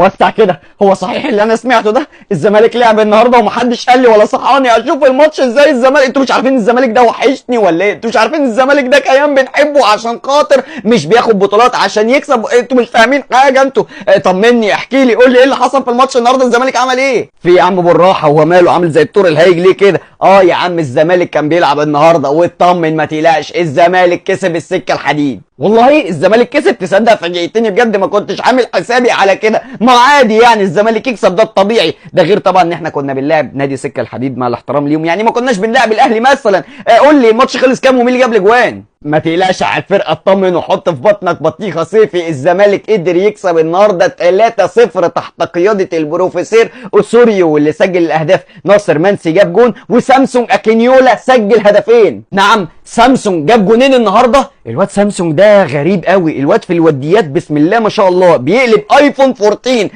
وسع كده. هو صحيح اللي انا سمعته ده؟ الزمالك لعب النهارده ومحدش قال لي ولا صحاني اشوف الماتش ازاي؟ الزمالك، انتوا مش عارفين الزمالك ده وحشني ولا ايه؟ انتوا مش عارفين الزمالك ده كيان بنحبه عشان خاطر مش بياخد بطولات عشان يكسب؟ انتوا مش فاهمين حاجه انتوا. طمني، احكي لي، قول لي ايه اللي حصل في الماتش النهارده؟ الزمالك عمل ايه؟ في يا عم بالراحه، هو ماله عامل زي الطور الهايج ليه كده؟ يا عم الزمالك كان بيلعب النهارده واطمن ما تقلقش، الزمالك كسب السكه الحديد. والله الزمالك كسب؟ تصدق فاجئتني بجد، ما كنتش عامل حسابي على كده. ما عادي يعني الزمالك يكسب، ده الطبيعي. ده غير طبعا ان احنا كنا بنلعب نادي سكه الحديد مع الاحترام ليهم، يعني ما كناش بنلعب الاهلي مثلا. قول لي الماتش خلص كام ومين اللي جاب الاجوان؟ ما تقلقش على الفرقه، اطمن وحط في بطنك بطيخه صيفي. الزمالك قدر يكسب النهارده 3-0 تحت قياده البروفيسور اسوريو، واللي سجل الاهداف ناصر منسي جاب جون، وسامسونج اكينيولا سجل هدفين. نعم سامسونج جاب جونين النهارده. الواد سامسونج ده غريب قوي، الواد في الوديات بسم الله ما شاء الله بيقلب ايفون 14.